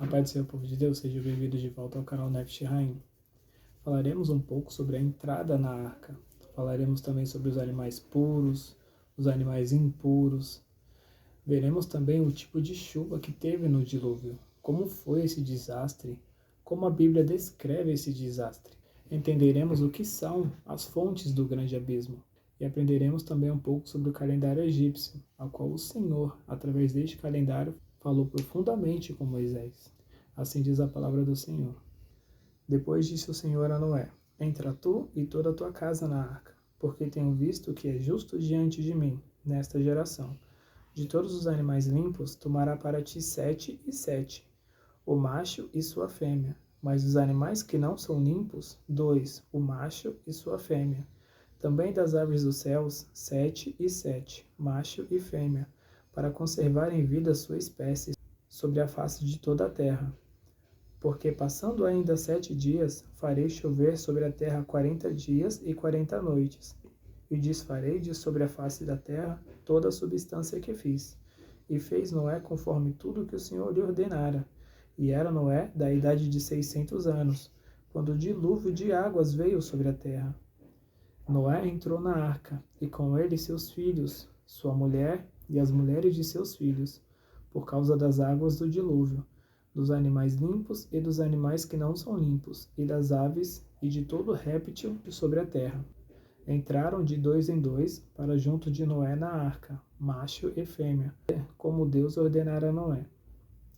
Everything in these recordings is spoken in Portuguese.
A paz do Senhor, povo de Deus, sejam bem-vindos de volta ao canal Nefesh Haim. Falaremos um pouco sobre a entrada na arca. Falaremos também sobre os animais puros, os animais impuros. Veremos também o tipo de chuva que teve no dilúvio, como foi esse desastre, como a Bíblia descreve esse desastre. Entenderemos o que são as fontes do grande abismo. E aprenderemos também um pouco sobre o calendário egípcio, ao qual o Senhor, através deste calendário, falou profundamente com Moisés. Assim diz a palavra do Senhor. Depois disse o Senhor a Noé: Entra tu e toda a tua casa na arca, porque tenho visto que é justo diante de mim, nesta geração. De todos os animais limpos, tomará para ti 7 e 7, o macho e sua fêmea. Mas dos animais que não são limpos, 2, o macho e sua fêmea. Também das aves dos céus, 7 e 7, macho e fêmea, para conservar em vida sua espécie sobre a face de toda a terra. Porque passando ainda 7 dias, farei chover sobre a terra 40 dias e 40 noites, e desfarei de sobre a face da terra toda a substância que fiz. E fez Noé conforme tudo que o Senhor lhe ordenara. E era Noé da idade de 600 anos, quando o dilúvio de águas veio sobre a terra. Noé entrou na arca, e com ele seus filhos, sua mulher e as mulheres de seus filhos, por causa das águas do dilúvio, dos animais limpos e dos animais que não são limpos, e das aves e de todo réptil sobre a terra. Entraram de 2 em 2 para junto de Noé na arca, macho e fêmea, como Deus ordenara a Noé.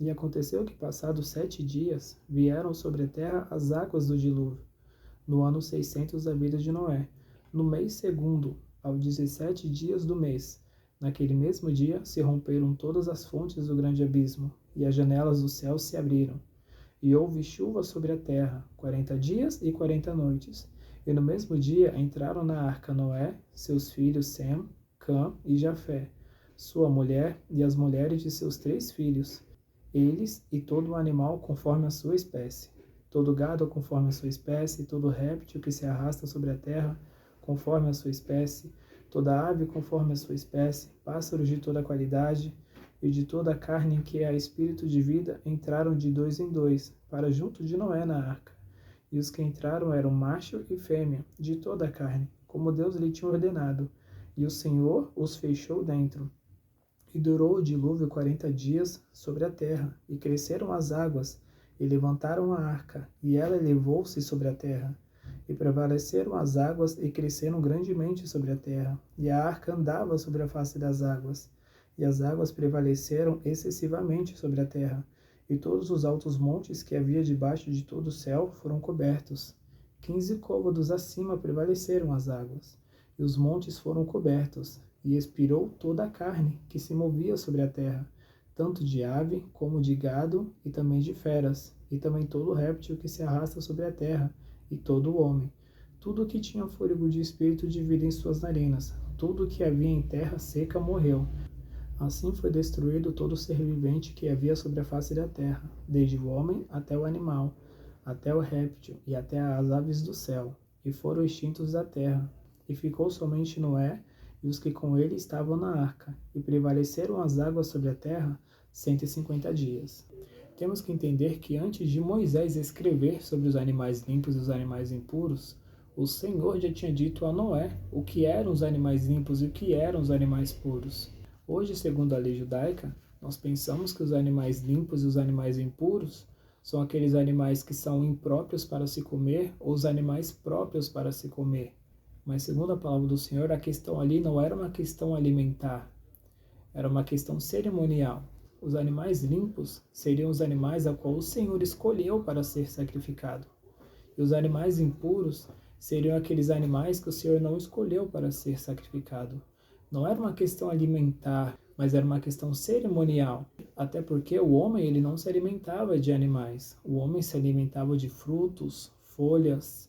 E aconteceu que, passados 7 dias, vieram sobre a terra as águas do dilúvio, no ano 600 da vida de Noé, no mês segundo, aos 17 dias do mês. Naquele mesmo dia se romperam todas as fontes do grande abismo, e as janelas do céu se abriram. E houve chuva sobre a terra, 40 dias e 40 noites. E no mesmo dia entraram na arca Noé, seus filhos Sem, Cã e Jafé, sua mulher e as mulheres de seus 3 filhos, eles e todo o animal conforme a sua espécie, todo gado conforme a sua espécie, todo réptil que se arrasta sobre a terra conforme a sua espécie, toda ave conforme a sua espécie, pássaros de toda qualidade, e de toda a carne em que há espírito de vida, entraram de 2 em 2, para junto de Noé na arca. E os que entraram eram macho e fêmea, de toda a carne, como Deus lhe tinha ordenado. E o Senhor os fechou dentro. E durou o dilúvio 40 dias sobre a terra, e cresceram as águas, e levantaram a arca, e ela elevou-se sobre a terra. E prevaleceram as águas, e cresceram grandemente sobre a terra, e a arca andava sobre a face das águas. E as águas prevaleceram excessivamente sobre a terra, e todos os altos montes que havia debaixo de todo o céu foram cobertos. 15 côvados acima prevaleceram as águas, e os montes foram cobertos, e expirou toda a carne que se movia sobre a terra, tanto de ave como de gado, e também de feras, e também todo réptil que se arrasta sobre a terra, e todo o homem. Tudo o que tinha fôlego de espírito de vida em suas narinas, tudo o que havia em terra seca morreu. Assim foi destruído todo ser vivente que havia sobre a face da terra, desde o homem até o animal, até o réptil e até as aves do céu, e foram extintos da terra. E ficou somente Noé e os que com ele estavam na arca, e prevaleceram as águas sobre a terra 150 dias. Temos que entender que antes de Moisés escrever sobre os animais limpos e os animais impuros, o Senhor já tinha dito a Noé o que eram os animais limpos e o que eram os animais puros. Hoje, segundo a lei judaica, nós pensamos que os animais limpos e os animais impuros são aqueles animais que são impróprios para se comer ou os animais próprios para se comer. Mas, segundo a palavra do Senhor, a questão ali não era uma questão alimentar, era uma questão cerimonial. Os animais limpos seriam os animais a qual o Senhor escolheu para ser sacrificado. E os animais impuros seriam aqueles animais que o Senhor não escolheu para ser sacrificado. Não era uma questão alimentar, mas era uma questão cerimonial. Até porque o homem ele não se alimentava de animais. O homem se alimentava de frutos, folhas,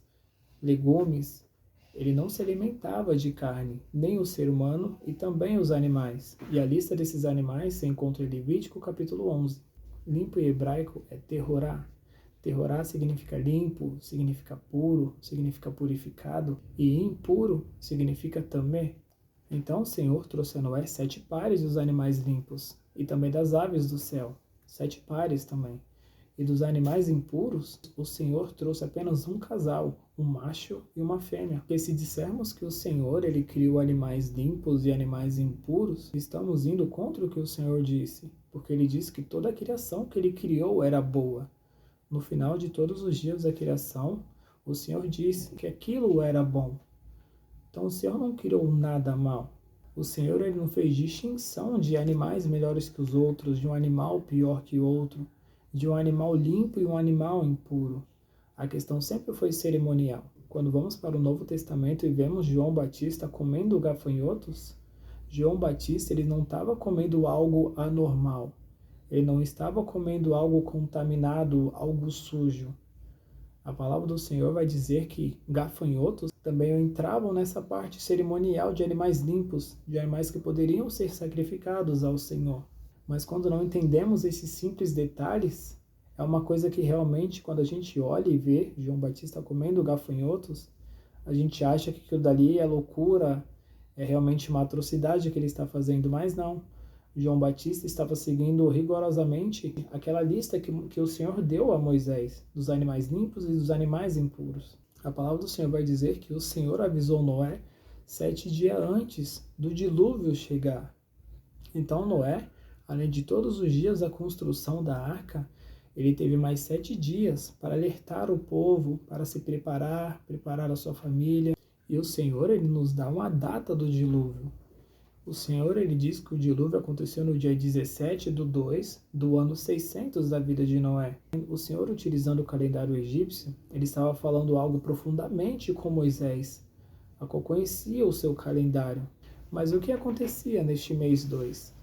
legumes. Ele não se alimentava de carne, nem o ser humano e também os animais. E a lista desses animais se encontra em Levítico capítulo 11. Limpo em hebraico é terorá. Terorá significa limpo, significa puro, significa purificado. E impuro significa tamé. Então o Senhor trouxe a Noé 7 pares dos animais limpos, e também das aves do céu, 7 pares também. E dos animais impuros, o Senhor trouxe apenas um casal, um macho e uma fêmea. Porque se dissermos que o Senhor ele criou animais limpos e animais impuros, estamos indo contra o que o Senhor disse, porque ele disse que toda a criação que ele criou era boa. No final de todos os dias da criação, o Senhor disse que aquilo era bom. Então o Senhor não criou nada mal. O Senhor ele não fez distinção de animais melhores que os outros, de um animal pior que o outro, de um animal limpo e um animal impuro. A questão sempre foi cerimonial. Quando vamos para o Novo Testamento e vemos João Batista comendo gafanhotos, João Batista ele não estava comendo algo anormal. Ele não estava comendo algo contaminado, algo sujo. A palavra do Senhor vai dizer que gafanhotos também entravam nessa parte cerimonial de animais limpos, de animais que poderiam ser sacrificados ao Senhor. Mas quando não entendemos esses simples detalhes, é uma coisa que realmente, quando a gente olha e vê João Batista comendo gafanhotos, a gente acha que aquilo dali é loucura, é realmente uma atrocidade que ele está fazendo, mas não. João Batista estava seguindo rigorosamente aquela lista que o Senhor deu a Moisés, dos animais limpos e dos animais impuros. A palavra do Senhor vai dizer que o Senhor avisou Noé 7 dias antes do dilúvio chegar. Então Noé, além de todos os dias da construção da arca, ele teve mais 7 dias para alertar o povo, para se preparar a sua família. E o Senhor, ele nos dá uma data do dilúvio. O Senhor, ele diz que o dilúvio aconteceu no dia 17/2 do ano 600 da vida de Noé. O Senhor, utilizando o calendário egípcio, ele estava falando algo profundamente com Moisés, a qual conhecia o seu calendário. Mas o que acontecia neste mês 2?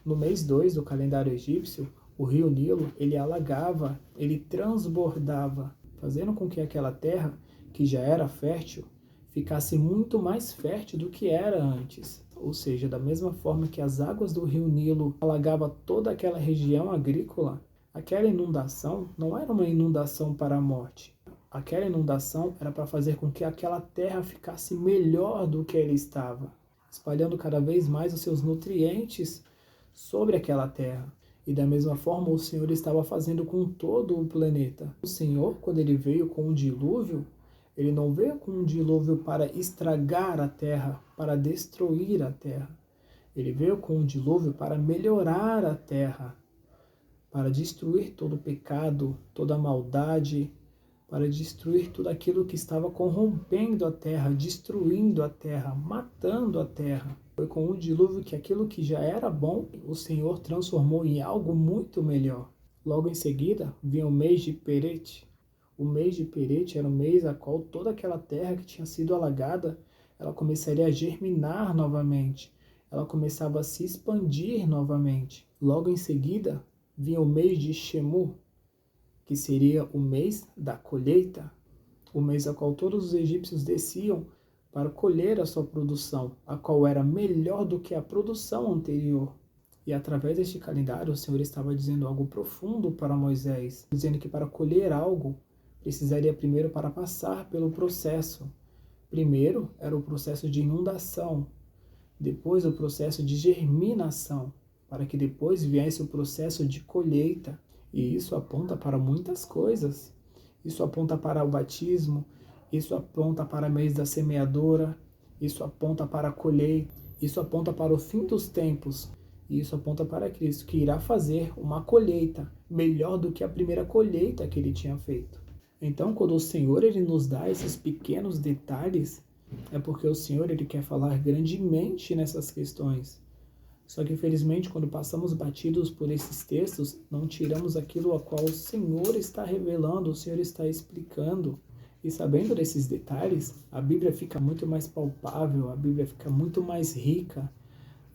No mês 2 do calendário egípcio, o rio Nilo, ele alagava, ele transbordava, fazendo com que aquela terra, que já era fértil, ficasse muito mais fértil do que era antes. Ou seja, da mesma forma que as águas do rio Nilo alagavam toda aquela região agrícola, aquela inundação não era uma inundação para a morte. Aquela inundação era para fazer com que aquela terra ficasse melhor do que ela estava, espalhando cada vez mais os seus nutrientes sobre aquela terra. E da mesma forma o Senhor estava fazendo com todo o planeta. O Senhor, quando ele veio com o dilúvio, ele não veio com um dilúvio para estragar a terra, para destruir a terra. Ele veio com um dilúvio para melhorar a terra, para destruir todo o pecado, toda a maldade, para destruir tudo aquilo que estava corrompendo a terra, destruindo a terra, matando a terra. Foi com um dilúvio que aquilo que já era bom, o Senhor transformou em algo muito melhor. Logo em seguida, vinha o mês de Perete. O mês de Perete era o mês a qual toda aquela terra que tinha sido alagada, ela começaria a germinar novamente. Ela começava a se expandir novamente. Logo em seguida, vinha o mês de Shemu, que seria o mês da colheita, o mês a qual todos os egípcios desciam para colher a sua produção, a qual era melhor do que a produção anterior. E através deste calendário, o Senhor estava dizendo algo profundo para Moisés, dizendo que para colher algo, precisaria primeiro para passar pelo processo. Primeiro era o processo de inundação, depois o processo de germinação, para que depois viesse o processo de colheita. E isso aponta para muitas coisas. Isso aponta para o batismo, isso aponta para o mês da semeadora, isso aponta para a colheita, isso aponta para o fim dos tempos, e isso aponta para Cristo, que irá fazer uma colheita melhor do que a primeira colheita que ele tinha feito. Então, quando o Senhor ele nos dá esses pequenos detalhes, é porque o Senhor ele quer falar grandemente nessas questões. Só que, infelizmente, quando passamos batidos por esses textos, não tiramos aquilo a qual o Senhor está revelando, o Senhor está explicando. E sabendo desses detalhes, a Bíblia fica muito mais palpável, a Bíblia fica muito mais rica,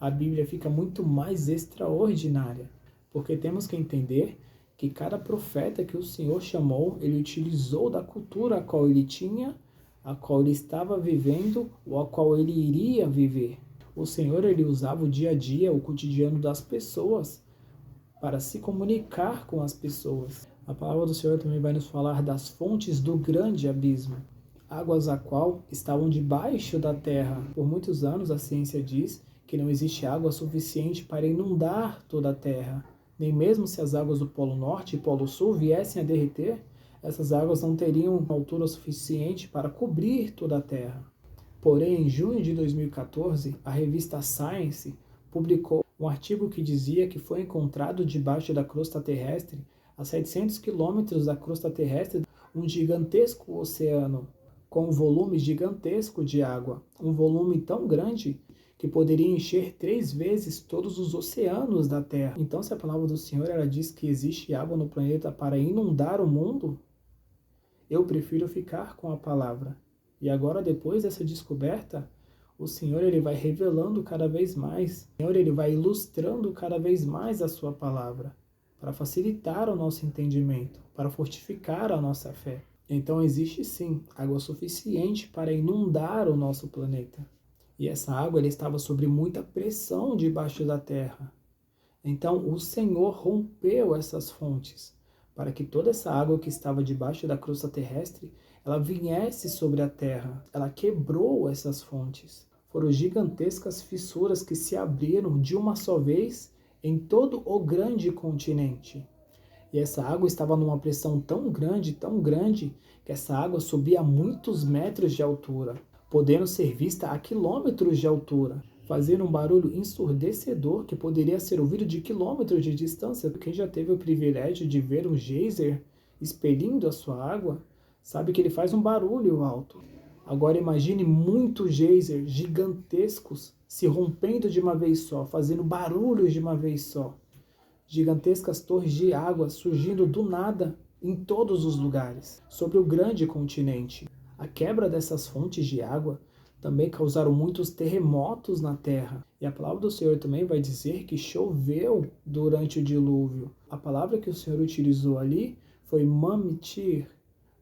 a Bíblia fica muito mais extraordinária. Porque temos que entender que cada profeta que o Senhor chamou, ele utilizou da cultura a qual ele tinha, a qual ele estava vivendo ou a qual ele iria viver. O Senhor, ele usava o dia a dia, o cotidiano das pessoas para se comunicar com as pessoas. A palavra do Senhor também vai nos falar das fontes do grande abismo, águas a qual estavam debaixo da terra. Por muitos anos a ciência diz que não existe água suficiente para inundar toda a terra. Nem mesmo se as águas do Polo Norte e Polo Sul viessem a derreter, essas águas não teriam uma altura suficiente para cobrir toda a Terra. Porém, em junho de 2014, a revista Science publicou um artigo que dizia que foi encontrado debaixo da crosta terrestre, a 700 quilômetros da crosta terrestre, um gigantesco oceano com um volume gigantesco de água, um volume tão grande que poderia encher 3 vezes todos os oceanos da Terra. Então, se a palavra do Senhor ela diz que existe água no planeta para inundar o mundo, eu prefiro ficar com a palavra. E agora, depois dessa descoberta, o Senhor ele vai revelando cada vez mais. O Senhor ele vai ilustrando cada vez mais a sua palavra, para facilitar o nosso entendimento, para fortificar a nossa fé. Então existe sim água suficiente para inundar o nosso planeta. E essa água ela estava sob muita pressão debaixo da terra. Então o Senhor rompeu essas fontes, para que toda essa água que estava debaixo da crosta terrestre, ela viesse sobre a terra. Ela quebrou essas fontes. Foram gigantescas fissuras que se abriram de uma só vez em todo o grande continente. E essa água estava numa pressão tão grande, que essa água subia a muitos metros de altura, podendo ser vista a quilômetros de altura, fazendo um barulho ensurdecedor que poderia ser ouvido de quilômetros de distância. Quem já teve o privilégio de ver um geyser expelindo a sua água, sabe que ele faz um barulho alto. Agora imagine muitos geysers gigantescos se rompendo de uma vez só, fazendo barulhos de uma vez só. Gigantescas torres de água surgindo do nada em todos os lugares, sobre o grande continente. A quebra dessas fontes de água também causaram muitos terremotos na terra. E a palavra do Senhor também vai dizer que choveu durante o dilúvio. A palavra que o Senhor utilizou ali foi mamitir.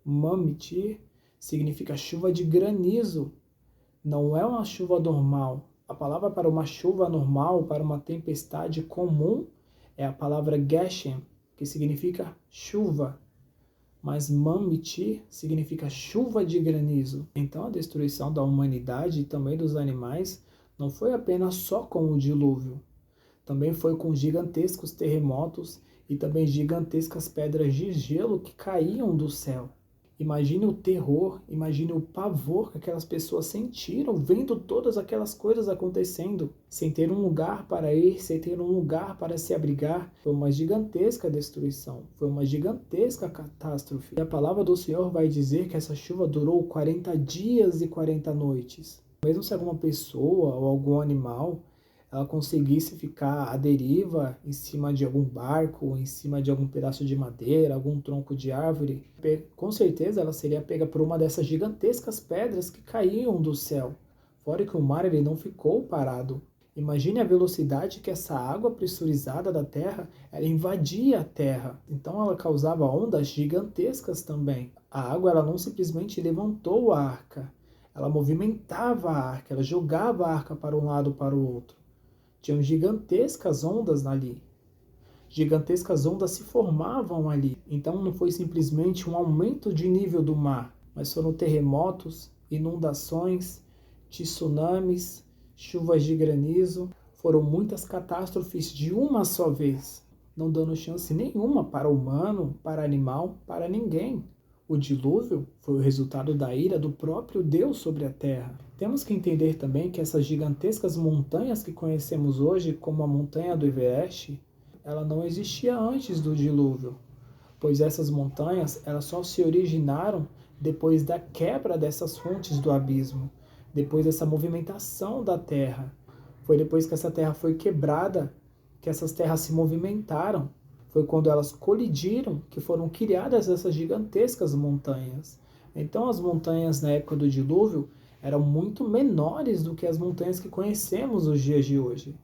Mamitir significa chuva de granizo. Não é uma chuva normal. A palavra para uma chuva normal, para uma tempestade comum, é a palavra Geshem, que significa chuva. Mas Mamitir significa chuva de granizo. Então a destruição da humanidade e também dos animais não foi apenas só com o dilúvio. Também foi com gigantescos terremotos e também gigantescas pedras de gelo que caíam do céu. Imagine o terror, imagine o pavor que aquelas pessoas sentiram vendo todas aquelas coisas acontecendo, sem ter um lugar para ir, sem ter um lugar para se abrigar. Foi uma gigantesca destruição, foi uma gigantesca catástrofe. E a palavra do Senhor vai dizer que essa chuva durou 40 dias e 40 noites. Mesmo se alguma pessoa ou algum animal ela conseguisse ficar à deriva em cima de algum barco, em cima de algum pedaço de madeira, algum tronco de árvore, com certeza ela seria pega por uma dessas gigantescas pedras que caíam do céu. Fora que o mar ele não ficou parado. Imagine a velocidade que essa água pressurizada da terra ela invadia a terra. Então ela causava ondas gigantescas também. A água ela não simplesmente levantou a arca, ela movimentava a arca, ela jogava a arca para um lado para o outro. Tinham gigantescas ondas ali. Gigantescas ondas se formavam ali. Então não foi simplesmente um aumento de nível do mar, mas foram terremotos, inundações, tsunamis, chuvas de granizo. Foram muitas catástrofes de uma só vez, não dando chance nenhuma para humano, para animal, para ninguém. O dilúvio foi o resultado da ira do próprio Deus sobre a terra. Temos que entender também que essas gigantescas montanhas que conhecemos hoje, como a montanha do Everest, ela não existia antes do dilúvio, pois essas montanhas elas só se originaram depois da quebra dessas fontes do abismo, depois dessa movimentação da terra. Foi depois que essa terra foi quebrada, que essas terras se movimentaram. Foi quando elas colidiram que foram criadas essas gigantescas montanhas. Então as montanhas na época do dilúvio eram muito menores do que as montanhas que conhecemos nos dias de hoje.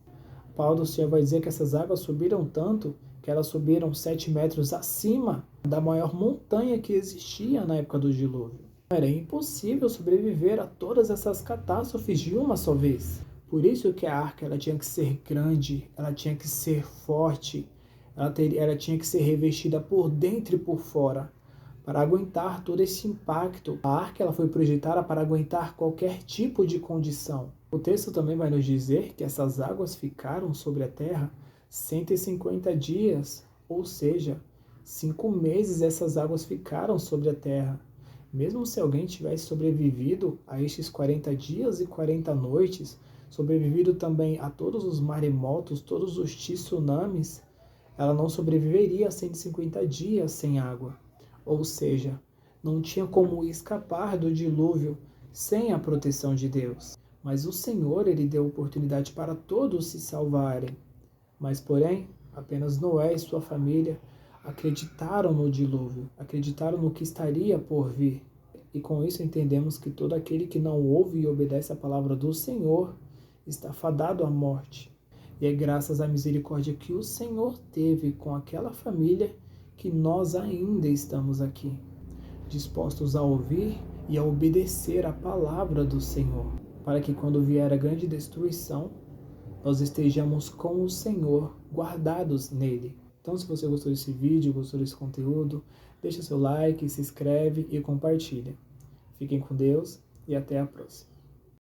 Paulo do Senhor vai dizer que essas águas subiram tanto que elas subiram 7 metros acima da maior montanha que existia na época do dilúvio. Era impossível sobreviver a todas essas catástrofes de uma só vez. Por isso que a arca ela tinha que ser grande, ela tinha que ser forte, ela tinha que ser revestida por dentro e por fora, para aguentar todo esse impacto. A arca ela foi projetada para aguentar qualquer tipo de condição. O texto também vai nos dizer que essas águas ficaram sobre a terra 150 dias, ou seja, 5 meses essas águas ficaram sobre a terra. Mesmo se alguém tivesse sobrevivido a estes 40 dias e 40 noites, sobrevivido também a todos os maremotos, todos os tsunamis, ela não sobreviveria a 150 dias sem água. Ou seja, não tinha como escapar do dilúvio sem a proteção de Deus. Mas o Senhor, ele deu oportunidade para todos se salvarem. Mas, porém, apenas Noé e sua família acreditaram no dilúvio, acreditaram no que estaria por vir. E com isso entendemos que todo aquele que não ouve e obedece a palavra do Senhor está fadado à morte. E é graças à misericórdia que o Senhor teve com aquela família que nós ainda estamos aqui, dispostos a ouvir e a obedecer a palavra do Senhor, para que quando vier a grande destruição, nós estejamos com o Senhor, guardados nele. Então, se você gostou desse vídeo, gostou desse conteúdo, deixa seu like, se inscreve e compartilha. Fiquem com Deus e até a próxima.